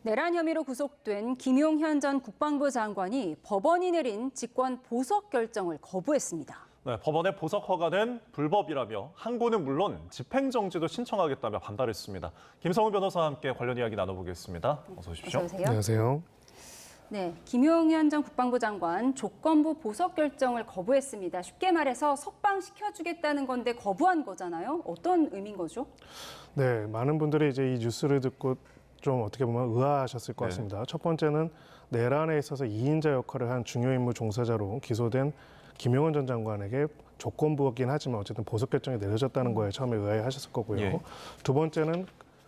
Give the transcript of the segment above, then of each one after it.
내란 혐의로 구속된 김용현 전 국방부 장관이 법원이 내린 직권 보석 결정을 거부했습니다. 네, 법원의 보석 허가는 불법이라며 항고는 물론 집행정지도 신청하겠다며 반발했습니다. 김성우 변호사와 함께 관련 이야기 나눠보겠습니다. 어서 오십시오. 어서 오세요. 안녕하세요. 네, 김용현 전 국방부 장관 조건부 보석 결정을 거부했습니다. 쉽게 말해서 석방시켜주겠다는 건데 거부한 거잖아요. 어떤 의미인 거죠? 네, 많은 분들이 이제 이 뉴스를 듣고 좀 어떻게 보면 의아하셨을 것 같습니다. 첫 번째는 내란에 있어서 2인자 역할을 한 중요 임무 종사자로 기소된 김용현 전 장관에게 조건부이긴 하지만 어쨌든 보석 결정이 내려졌다는 거에 처음에 의아해하셨을 거고요. 예. 두 번째는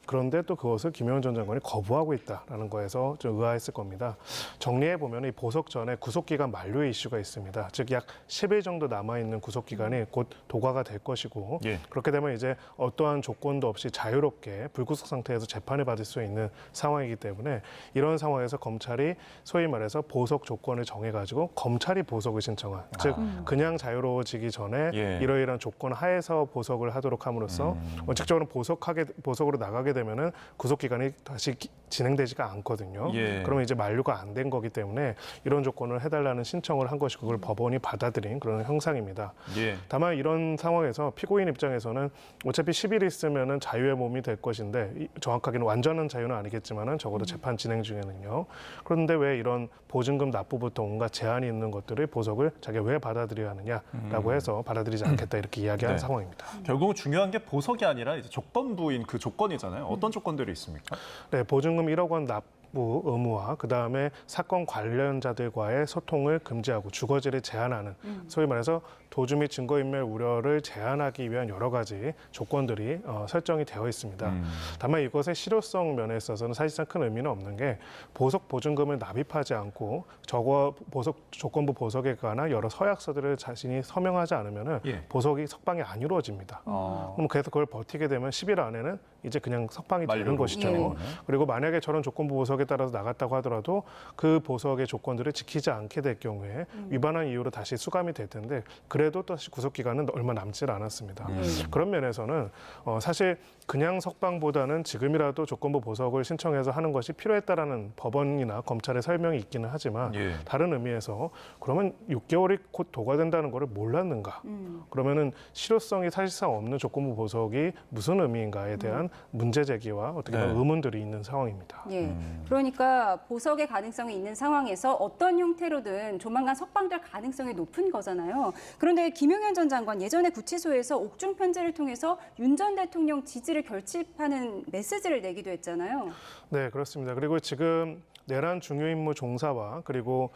그런데 또 그것을 김용현 전 장관이 거부하고 있다는 거에서 좀 의아했을 겁니다. 정리해 보면 이 보석 전에 구속기간 만료의 이슈가 있습니다. 즉 약 10일 정도 남아있는 구속기간이 곧 도과가 될 것이고 예. 그렇게 되면 이제 어떠한 조건도 없이 자유롭게 불구속 상태에서 재판을 받을 수 있는 상황이기 때문에 이런 상황에서 검찰이 소위 말해서 보석 조건을 정해가지고 검찰이 보석을 신청한 즉 그냥 자유로워지기 전에 예. 이러이러한 조건 하에서 보석을 하도록 함으로써 원칙적으로 보석으로 나가게 되면은 구속 기간이 다시 진행되지가 않거든요. 예. 그러면 이제 만료가 안 된 거기 때문에 이런 조건을 해달라는 신청을 한 것이고 그걸 법원이 받아들인 그런 형상입니다. 예. 다만 이런 상황에서 피고인 입장에서는 어차피 10일 있으면은 자유의 몸이 될 것인데 정확하게는 완전한 자유는 아니겠지만은 적어도 재판 진행 중에는요. 그런데 왜 이런 보증금 납부부터 온갖 제한이 있는 것들을 보석을 자기가 왜 받아들여야 하느냐라고 해서 받아들이지 않겠다 이렇게 이야기한 네. 상황입니다. 결국은 중요한 게 보석이 아니라 이제 조건부인 그 조건이잖아요. 어떤 조건들이 있습니까? 네, 보증금 1억 원 납부 의무와 그다음에 사건 관련자들과의 소통을 금지하고 주거지를 제한하는 소위 말해서 도주 및 증거인멸 우려를 제한하기 위한 여러 가지 조건들이 설정이 되어 있습니다. 다만 이것의 실효성 면에 있어서는 사실상 큰 의미는 없는 게 보석 보증금을 납입하지 않고 조건부 보석에 관한 여러 서약서들을 자신이 서명하지 않으면은 예. 보석이 석방이 안 이루어집니다. 그럼 계속 그걸 버티게 되면 10일 안에는 이제 그냥 석방이 되는 만료로 것이죠. 되는 그리고 만약에 저런 조건부 보석에 따라서 나갔다고 하더라도 그 보석의 조건들을 지키지 않게 될 경우에 위반한 이유로 다시 수감이 될 텐데 그래도 다시 구속 기간은 얼마 남질 않았습니다. 그런 면에서는 사실 그냥 석방보다는 지금이라도 조건부 보석을 신청해서 하는 것이 필요했다라는 법원이나 검찰의 설명이 있기는 하지만 예. 다른 의미에서 그러면 6개월이 곧 도과된다는 거를 몰랐는가? 그러면은 실효성이 사실상 없는 조건부 보석이 무슨 의미인가에 대한 문제 제기와 어떻게 보면 네. 의문들이 있는 상황입니다. 예. 그러니까 보석의 가능성이 있는 상황에서 어떤 형태로든 조만간 석방될 가능성이 높은 거잖아요. 그런데 김용현 전 장관 예전에 구치소에서 옥중 편지를 통해서 윤 전 대통령 지지를 결집하는 메시지를 내기도 했잖아요. 네, 그렇습니다. 그리고 지금 내란 중요임무 종사와 그리고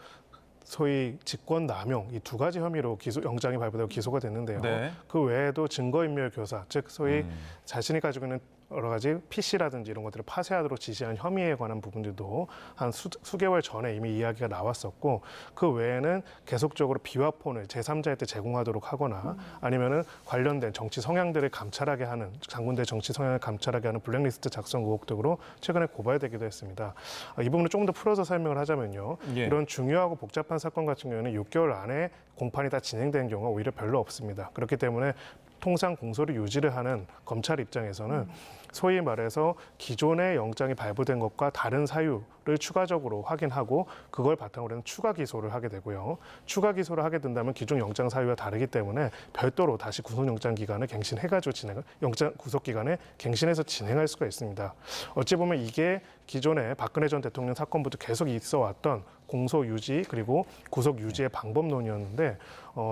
소위 직권 남용 이 두 가지 혐의로 영장이 발부되고 기소가 됐는데요. 네. 그 외에도 증거인멸 교사, 즉 소위 자신이 가지고 있는 여러 가지 PC라든지 이런 것들을 파쇄하도록 지시한 혐의에 관한 부분들도 한 수개월 전에 이미 이야기가 나왔었고 그 외에는 계속적으로 비화폰을 제3자한테 제공하도록 하거나 아니면은 관련된 정치 성향들을 감찰하게 하는 장군들 정치 성향을 감찰하게 하는 블랙리스트 작성 의혹 등으로 최근에 고발되기도 했습니다. 이 부분을 조금 더 풀어서 설명을 하자면요. 예. 이런 중요하고 복잡한 사건 같은 경우에는 6개월 안에 공판이 다 진행된 경우가 오히려 별로 없습니다. 그렇기 때문에 통상 공소를 유지를 하는 검찰 입장에서는 소위 말해서 기존의 영장이 발부된 것과 다른 사유를 추가적으로 확인하고 그걸 바탕으로 해서 추가 기소를 하게 되고요. 추가 기소를 하게 된다면 기존 영장 사유와 다르기 때문에 별도로 다시 구속영장 기간을 갱신해가지고 영장 구속 기간에 갱신해서 진행할 수가 있습니다. 어찌 보면 이게 기존에 박근혜 전 대통령 사건부터 계속 있어왔던 공소 유지 그리고 구속 유지의 방법론이었는데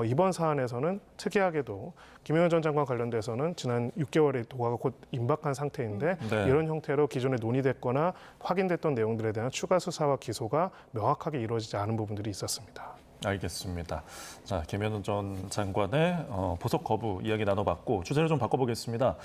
이번 사안에서는 특이하게도 김용현 전 장관 관련돼서는 지난 6개월의 도과가 곧 임박한 상태인데 네. 이런 형태로 기존에 논의됐거나 확인됐던 내용들에 대한 추가 수사와 기소가 명확하게 이루어지지 않은 부분들이 있었습니다. 알겠습니다. 자, 김용현 전 장관의 보석 거부 이야기 나눠봤고 주제를 좀 바꿔보겠습니다.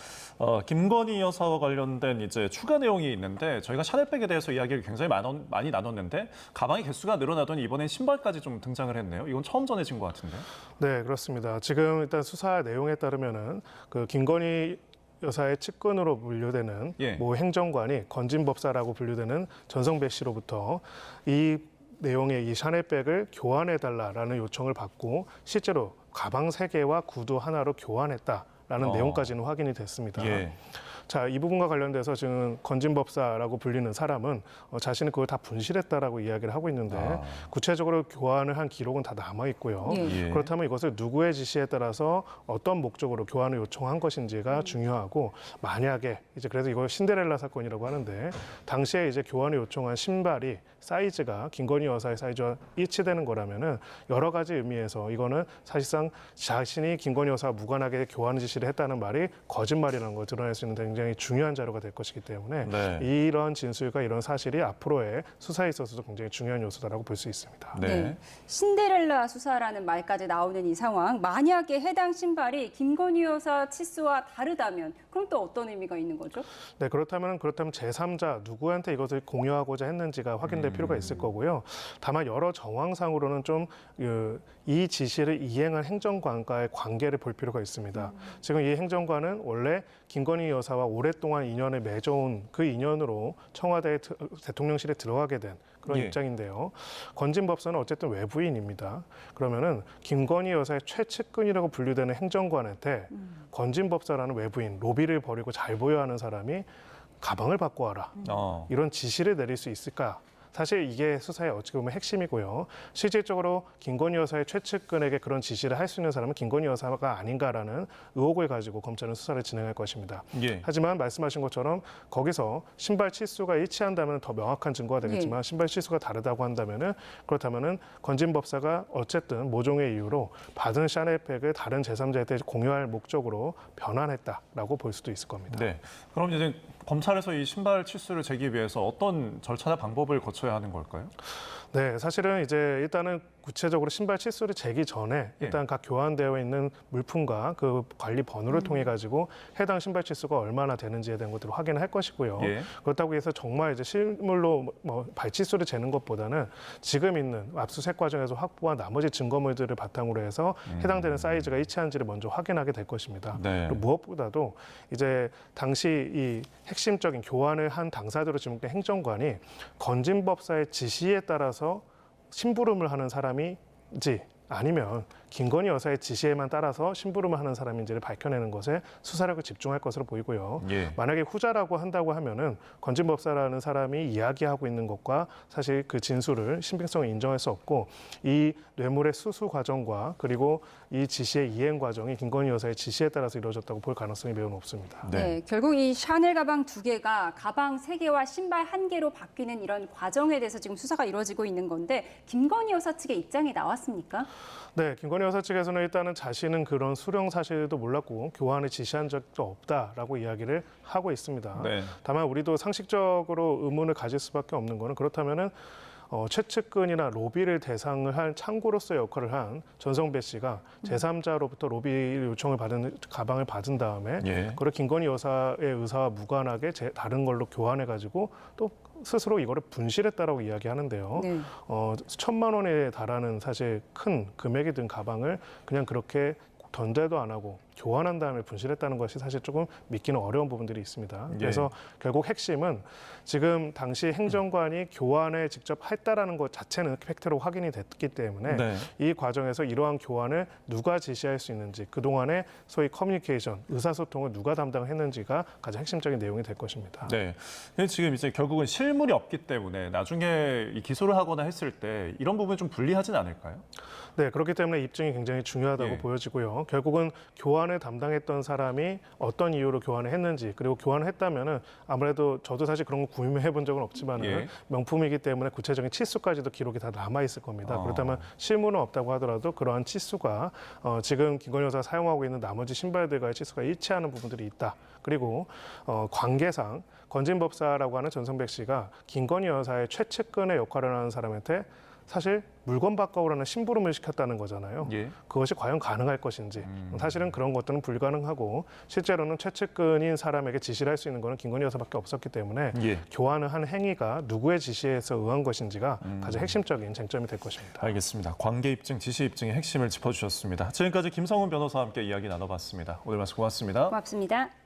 김건희 여사와 관련된 이제 추가 내용이 있는데 저희가 샤넬백에 대해서 이야기를 굉장히 많이 나눴는데 가방의 개수가 늘어나더니 이번엔 신발까지 좀 등장을 했네요. 이건 처음 전해진 것 같은데. 네, 그렇습니다. 지금 일단 수사 내용에 따르면은 그 김건희 여사의 측근으로 분류되는 예. 모 행정관이 건진법사라고 분류되는 전성배 씨로부터 이 내용의 이 샤넬백을 교환해달라라는 요청을 받고 실제로 가방 3개와 구두 하나로 교환했다라는 내용까지는 확인이 됐습니다. 예. 자, 이 부분과 관련돼서 지금 건진법사라고 불리는 사람은 자신은 그걸 다 분실했다라고 이야기를 하고 있는데 구체적으로 교환을 한 기록은 다 남아 있고요. 예. 그렇다면 이것을 누구의 지시에 따라서 어떤 목적으로 교환을 요청한 것인지가 중요하고, 만약에 이제 그래서 이걸 신데렐라 사건이라고 하는데, 당시에 이제 교환을 요청한 신발이 사이즈가 김건희 여사의 사이즈와 일치되는 거라면은 여러 가지 의미에서 이거는 사실상 자신이 김건희 여사와 무관하게 교환 지시를 했다는 말이 거짓말이라는 걸 드러낼 수 있는 굉장히 중요한 자료가 될 것이기 때문에 네. 이런 진술과 이런 사실이 앞으로의 수사에 있어서도 굉장히 중요한 요소다라고 볼 수 있습니다. 네. 신데렐라 수사라는 말까지 나오는 이 상황, 만약에 해당 신발이 김건희 여사 치수와 다르다면 그럼 또 어떤 의미가 있는 거죠? 네, 그렇다면 제3자 누구한테 이것을 공유하고자 했는지가 확인될 필요가 있을 거고요. 다만 여러 정황상으로는 좀 이 지시를 이행한 행정관과의 관계를 볼 필요가 있습니다. 지금 이 행정관은 원래 김건희 여사와 오랫동안 인연을 맺어온 그 인연으로 청와대 대통령실에 들어가게 된 그런 예. 입장인데요. 건진법사는 어쨌든 외부인입니다. 그러면은 김건희 여사의 최측근이라고 분류되는 행정관한테 건진법사라는 외부인, 로비를 벌이고 잘 보여하는 사람이 가방을 바꿔 와라, 이런 지시를 내릴 수 있을까? 사실 이게 수사의 어찌 보면 핵심이고요. 실질적으로 김건희 여사의 최측근에게 그런 지시를 할 수 있는 사람은 김건희 여사가 아닌가라는 의혹을 가지고 검찰은 수사를 진행할 것입니다. 예. 하지만 말씀하신 것처럼 거기서 신발 치수가 일치한다면 더 명확한 증거가 되겠지만 신발 치수가 다르다고 한다면은, 그렇다면은 건진법사가 어쨌든 모종의 이유로 받은 샤넬백을 다른 제3자한테 공유할 목적으로 변환했다라고 볼 수도 있을 겁니다. 네. 그럼 이제 검찰에서 이 신발 치수를 재기 위해서 어떤 절차나 방법을 거쳐야 하는 걸까요? 네, 사실은 이제 일단은 구체적으로 신발 치수를 재기 전에 일단 각 교환되어 있는 물품과 그 관리 번호를 통해 가지고 해당 신발 치수가 얼마나 되는지에 대한 것들을 확인할 것이고요. 예. 그렇다고 해서 정말 이제 실물로 발치수를 재는 것보다는 지금 있는 압수수색 과정에서 확보한 나머지 증거물들을 바탕으로 해서 해당되는 사이즈가 일치한지를 먼저 확인하게 될 것입니다. 네. 그리고 무엇보다도 이제 당시 이 핵심적인 교환을 한 당사자로 지목된 행정관이 건진법사의 지시에 따라서 심부름을 하는 사람인지 아니면 김건희 여사의 지시에만 따라서 심부름을 하는 사람인지를 밝혀내는 것에 수사력을 집중할 것으로 보이고요. 예. 만약에 후자라고 한다고 하면은 건진법사라는 사람이 이야기하고 있는 것과 사실 그 진술을 신빙성을 인정할 수 없고, 이 뇌물의 수수 과정과 그리고 이 지시의 이행 과정이 김건희 여사의 지시에 따라서 이루어졌다고 볼 가능성이 매우 높습니다. 네, 결국 이 샤넬 가방 2개가 가방 3개와 신발 1개로 바뀌는 이런 과정에 대해서 지금 수사가 이루어지고 있는 건데, 김건희 여사 측의 입장이 나왔습니까? 네, 김건희 여사 측에서는 일단은 자신은 그런 수령 사실도 몰랐고 교환을 지시한 적도 없다라고 이야기를 하고 있습니다. 네. 다만 우리도 상식적으로 의문을 가질 수밖에 없는 거는, 그렇다면은 최측근이나 로비를 대상을 한 창구로서의 역할을 한 전성배 씨가 제3자로부터 로비 요청을 받은 가방을 받은 다음에 예. 그걸 김건희 여사의 의사와 무관하게 다른 걸로 교환해가지고 또 스스로 이거를 분실했다라고 이야기하는데요. 네. 수천만 원에 달하는 사실 큰 금액이 든 가방을 그냥 그렇게 던대도 안 하고 교환한 다음에 분실했다는 것이 사실 조금 믿기는 어려운 부분들이 있습니다. 예. 그래서 결국 핵심은 지금 당시 행정관이 교환을 직접 했다라는 것 자체는 팩트로 확인이 됐기 때문에 네. 이 과정에서 이러한 교환을 누가 지시할 수 있는지, 그동안의 소위 커뮤니케이션, 의사소통을 누가 담당했는지가 가장 핵심적인 내용이 될 것입니다. 네. 근데 지금 이제 결국은 실물이 없기 때문에 나중에 이 기소를 하거나 했을 때 이런 부분이 좀 불리하진 않을까요? 네, 그렇기 때문에 입증이 굉장히 중요하다고 예. 보여지고요. 결국은 교환을 담당했던 사람이 어떤 이유로 교환을 했는지, 그리고 교환을 했다면은 아무래도 저도 사실 그런 거 구매해 본 적은 없지만은 예. 명품이기 때문에 구체적인 치수까지도 기록이 다 남아 있을 겁니다. 아. 그렇다면 실물은 없다고 하더라도 그러한 치수가 지금 김건희 여사가 사용하고 있는 나머지 신발들과의 치수가 일치하는 부분들이 있다. 그리고 관계상 건진법사라고 하는 전성백 씨가 김건희 여사의 최측근의 역할을 하는 사람한테 사실 물건 바꿔오라는 심부름을 시켰다는 거잖아요. 예. 그것이 과연 가능할 것인지, 사실은 그런 것들은 불가능하고 실제로는 최측근인 사람에게 지시를 할 수 있는 것은 김건희 여사밖에 없었기 때문에 예. 교환을 한 행위가 누구의 지시에서 의한 것인지가 가장 핵심적인 쟁점이 될 것입니다. 알겠습니다. 관계 입증, 지시 입증의 핵심을 짚어주셨습니다. 지금까지 김성훈 변호사와 함께 이야기 나눠봤습니다. 오늘 말씀 고맙습니다. 고맙습니다.